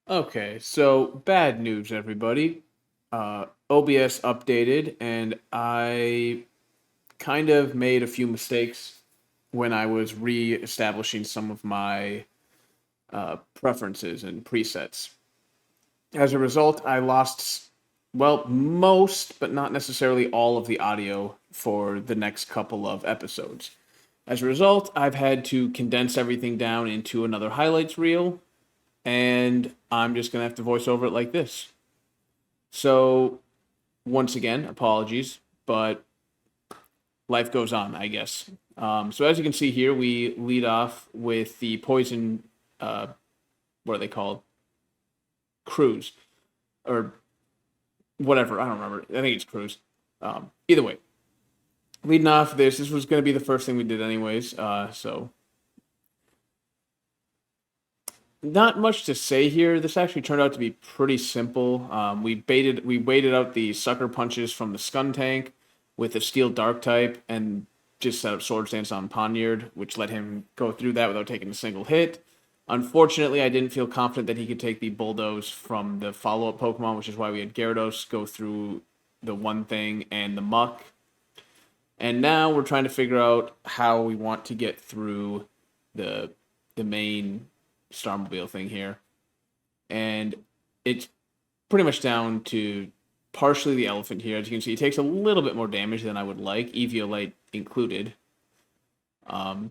Okay, so bad news, everybody. OBS updated, and I kind of made a few mistakes when I was re-establishing some of my preferences and presets. As a result, I lost, well, most, but not necessarily all of the audio for the next couple of episodes. As a result, I've had to condense everything down into another highlights reel, and I'm just going to have to voice over it like this. So, once again, apologies, but life goes on, I guess. So, as you can see here, we lead off with the poison, what are they called? Cruise. Or whatever. I don't remember. I think it's cruise. Either way, leading off this was going to be the first thing we did, anyways. So, not much to say here. This actually turned out to be pretty simple. We waited out the sucker punches from the Scun tank with a steel dark type and just set up sword stance on Poniard, which let him go through that without taking a single hit. Unfortunately, I didn't feel confident that he could take the bulldoze from the follow-up Pokemon, which is why we had Gyarados go through the one thing and the muck. And now we're trying to figure out how we want to get through the the main Starmobile thing here. And it's pretty much down to partially the elephant here. As you can see, it takes a little bit more damage than I would like, Eviolite included.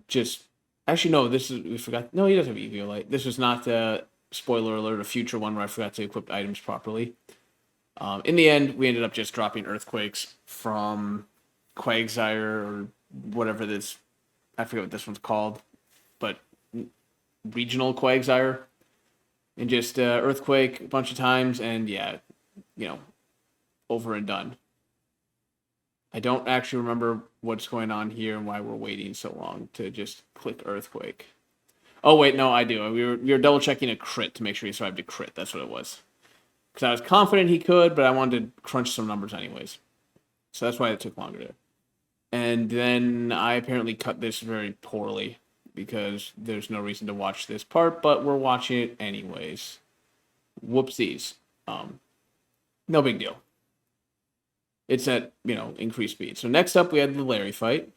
Just actually no, this is we forgot. No, he does have Eviolite. This was not the spoiler alert, a future one where I forgot to equip items properly. In the end, we ended up just dropping Earthquakes from Quagsire or whatever this. I forget what this one's called, but regional Quagsire, and just Earthquake a bunch of times, and yeah, you know, over and done. I don't actually remember what's going on here and why we're waiting so long to just click Earthquake. Oh wait, no, I do. We were double checking a crit to make sure he survived a crit. That's what it was. Because I was confident he could, but I wanted to crunch some numbers anyways. So that's why it took longer to. And then I apparently cut this very poorly because there's no reason to watch this part, but we're watching it anyways. Whoopsies. No big deal. It's at, increased speed. So next up, we had the Larry fight.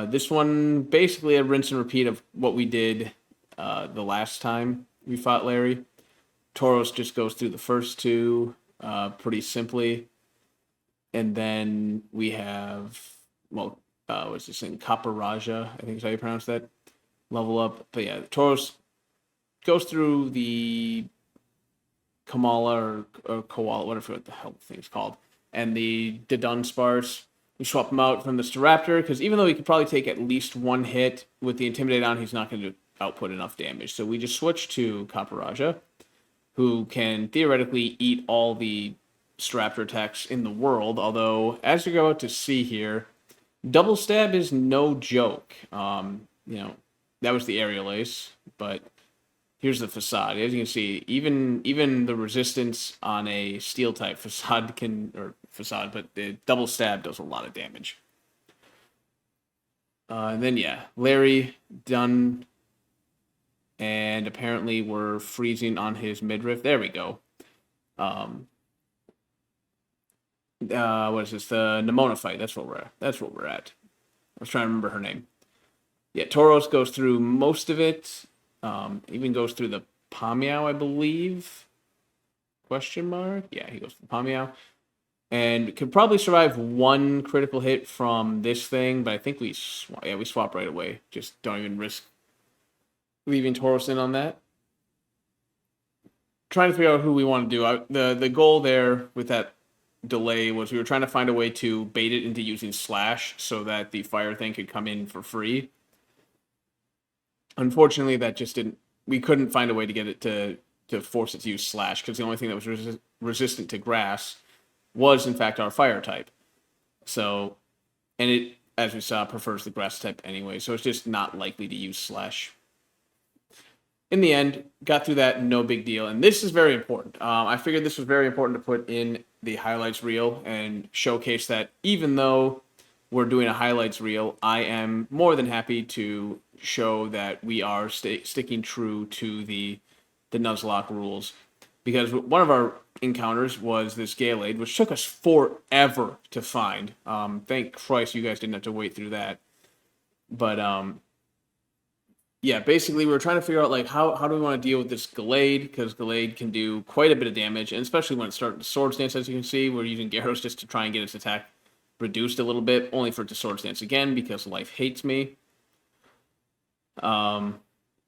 This one basically a rinse and repeat of what we did the last time we fought Larry. Tauros just goes through the first two pretty simply. And then we have, what's this thing? Copper Raja, I think is how you pronounce that. Level up. But yeah, Tauros goes through the Kamala or Koala, whatever what the hell the thing's called, and the Dunsparce. We swap him out from the Staraptor because even though he could probably take at least one hit with the Intimidate on, he's not going to output enough damage. So we just switch to Kaparaja, who can theoretically eat all the Staraptor attacks in the world. Although, as you go out to see here, double stab is no joke. That was the aerial ace, but here's the facade. As you can see, even the resistance on a steel type facade but the double stab does a lot of damage. And then yeah, Larry done, and apparently we're freezing on his midriff. There we go. What is this? The Nimona fight. That's what we're at. I was trying to remember her name. Yeah, Tauros goes through most of it. Even goes through the Pamiao, I believe. Question mark? Yeah, he goes to the Pamiao. And could probably survive one critical hit from this thing, but I think we swap right away. Just don't even risk leaving Tauros in on that. Trying to figure out who we want to do. The goal there with that delay was we were trying to find a way to bait it into using Slash so that the fire thing could come in for free. Unfortunately, that just didn't. We couldn't find a way to get it to force it to use Slash because the only thing that was resistant to Grass was in fact our Fire type. So, and it, as we saw, prefers the Grass type anyway. So it's just not likely to use Slash. In the end, got through that, no big deal. And this is very important. I figured this was very important to put in the highlights reel and showcase that even though we're doing a highlights reel, I am more than happy to show that we are sticking true to the the Nuzlocke rules. Because one of our encounters was this Galeade, which took us forever to find. Thank Christ you guys didn't have to wait through that. But yeah, basically we were trying to figure out like how do we want to deal with this Galeade, because Galeade can do quite a bit of damage, and especially when it starts to Swords Dance, as you can see, we're using Gyarados just to try and get its attack reduced a little bit, only for it to Swords Dance again because life hates me.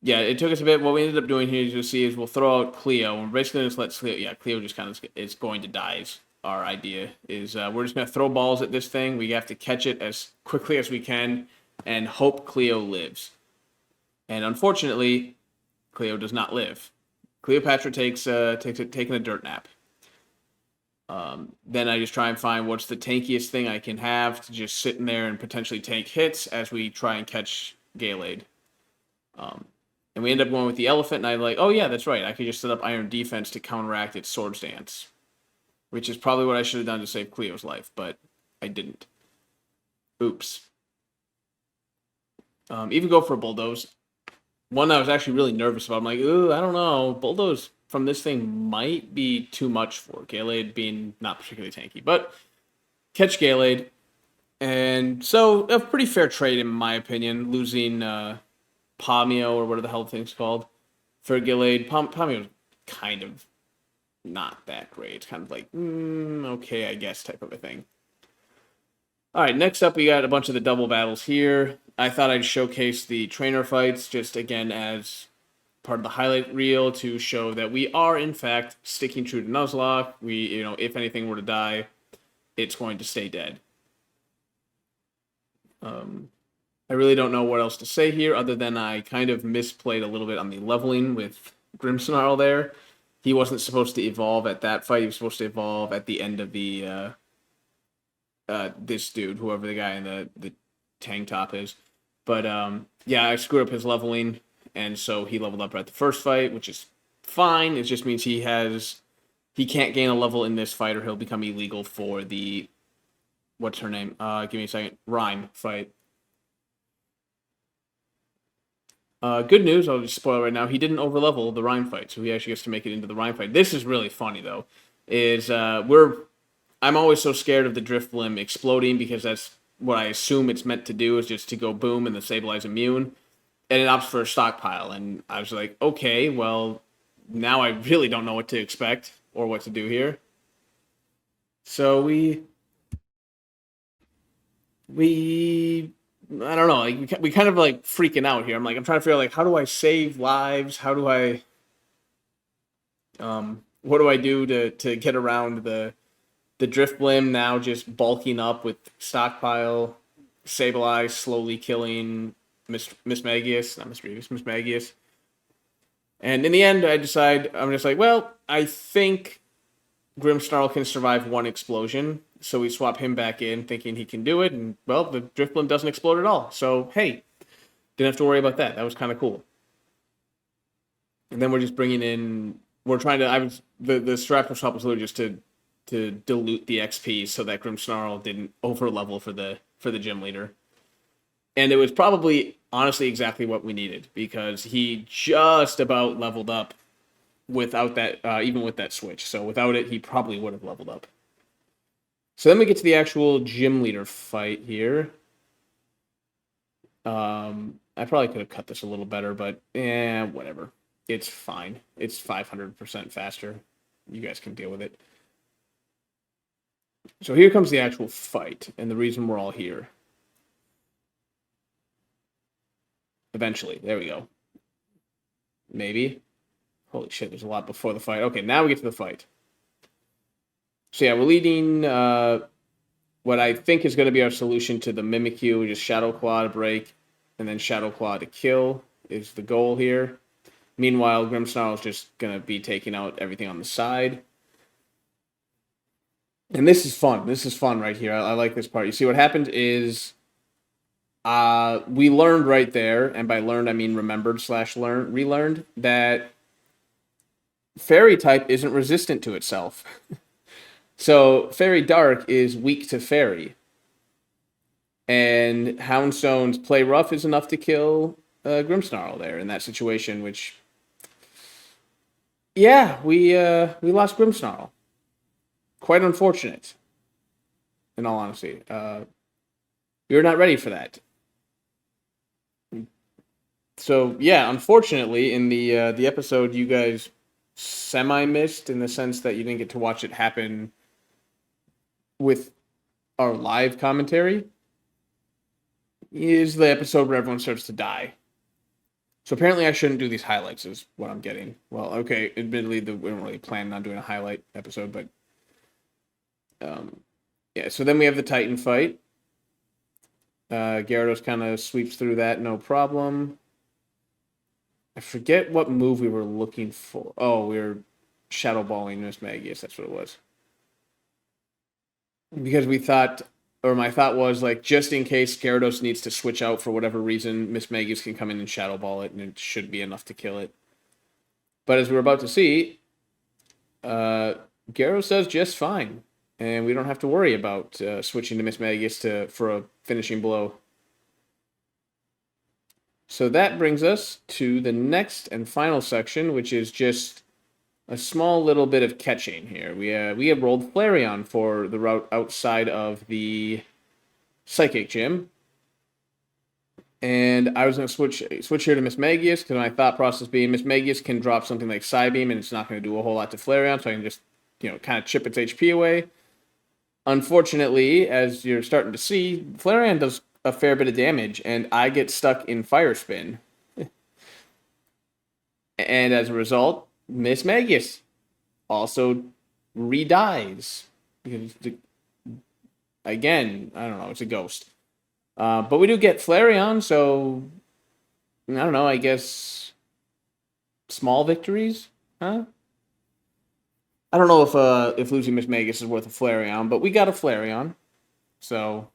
Yeah, it took us a bit. What we ended up doing here, as you'll see, is we'll throw out Cleo, and we're basically just let Cleo. Yeah, Cleo just kind of is going to die. Is our idea is we're just gonna throw balls at this thing. We have to catch it as quickly as we can, and hope Cleo lives. And unfortunately, Cleo does not live. Cleopatra taking a dirt nap. Then I just try and find what's the tankiest thing I can have to just sit in there and potentially tank hits as we try and catch Galeade. And we end up going with the elephant, and I'm like, oh yeah, that's right. I could just set up Iron Defense to counteract its Swords Dance, which is probably what I should have done to save Cleo's life, but I didn't. Oops. Even go for a Bulldoze. One that I was actually really nervous about. I'm like, ooh, I don't know. Bulldoze from this thing might be too much for Galeade being not particularly tanky. But catch Galeade. And so a pretty fair trade in my opinion, losing Pamio or whatever the hell the thing's called for Galeade. Pamio's kind of not that great. It's kind of like, okay, I guess type of a thing. All right, next up we got a bunch of the double battles here. I thought I'd showcase the trainer fights just again as part of the highlight reel to show that we are in fact sticking true to Nuzlocke. We, if anything were to die, it's going to stay dead. I really don't know what else to say here other than I kind of misplayed a little bit on the leveling with Grimmsnarl there. He wasn't supposed to evolve at that fight. He was supposed to evolve at the end of the this dude, whoever the guy in the tank top is. But yeah, I screwed up his leveling, and so he leveled up at the first fight, which is fine. It just means he can't gain a level in this fight, or he'll become illegal for the what's her name? Give me a second. Rhyme fight. Good news, I'll just spoil it right now. He didn't overlevel the Rhyme fight, so he actually gets to make it into the Rhyme fight. This is really funny though. I'm always so scared of the Drifblim exploding because that's what I assume it's meant to do, is just to go boom and the Sableye immune. And it opts for a stockpile. And I was like, okay, well, now I really don't know what to expect or what to do here. So we I don't know, like we kind of like freaking out here. I'm trying to figure out like, how do I save lives? How do I what do I do to get around the Drifblim now just bulking up with stockpile, Sableye slowly killing Miss Magius, not Miss Reeves, Miss Magius. And in the end, I'm just like, well, I think Grimmsnarl can survive one explosion. So we swap him back in, thinking he can do it, and well, the Drifblim doesn't explode at all. So hey, didn't have to worry about that. That was kind of cool. And then we're just bringing in. We're trying to. The Strapper swap was literally just to dilute the XP so that Grimmsnarl didn't overlevel for the gym leader. And it was probably honestly exactly what we needed, because he just about leveled up without that, even with that switch. So without it, he probably would have leveled up. So then we get to the actual gym leader fight here. I probably could have cut this a little better, but whatever. It's fine. It's 500% faster. You guys can deal with it. So here comes the actual fight, and the reason we're all here. Eventually. There we go. Maybe. Holy shit, there's a lot before the fight. Okay, now we get to the fight. So yeah, we're leading what I think is going to be our solution to the Mimikyu, just Shadow Claw to break, and then Shadow Claw to kill is the goal here. Meanwhile, Grimmsnarl is just going to be taking out everything on the side. And this is fun. This is fun right here. I like this part. You see what happened is we learned right there, and by learned I mean remembered / relearned, that Fairy type isn't resistant to itself. So Fairy Dark is weak to Fairy. And Houndstone's Play Rough is enough to kill Grimmsnarl there in that situation, which Yeah, we lost Grimmsnarl. Quite unfortunate, in all honesty. We were not ready for that. So yeah, unfortunately, in the episode you guys semi missed in the sense that you didn't get to watch it happen with our live commentary. Is the episode where everyone starts to die. So apparently I shouldn't do these highlights is what I'm getting. Well, okay, admittedly we don't really plan on doing a highlight episode, but yeah, so then we have the Titan fight. Gyarados kind of sweeps through that, no problem. I forget what move we were looking for. Oh, we were shadow balling Miss Magius. That's what it was. Because we thought, or my thought was like, just in case Gyarados needs to switch out for whatever reason, Miss Magius can come in and shadow ball it, and it should be enough to kill it. But as we're about to see, Gyarados does just fine, and we don't have to worry about switching to Miss Magius for a finishing blow. So that brings us to the next and final section, which is just a small little bit of catching here. We have rolled Flareon for the route outside of the Psychic Gym. And I was going to switch here to Miss Magius, because my thought process being Miss Magius can drop something like Psybeam, and it's not going to do a whole lot to Flareon, so I can just, kind of chip its HP away. Unfortunately, as you're starting to see, Flareon does a fair bit of damage, and I get stuck in Fire Spin. And as a result, Miss Magius also re-dies. Because, again, I don't know, it's a ghost. But we do get Flareon, so I don't know, I guess small victories, huh? I don't know if losing Miss Magius is worth a Flareon, but we got a Flareon. So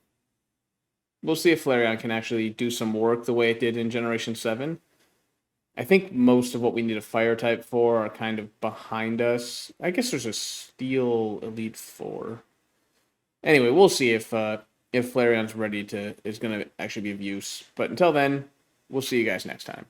we'll see if Flareon can actually do some work the way it did in Generation 7. I think most of what we need a Fire type for are kind of behind us. I guess there's a Steel Elite Four. Anyway, we'll see if Flareon's is going to actually be of use. But until then, we'll see you guys next time.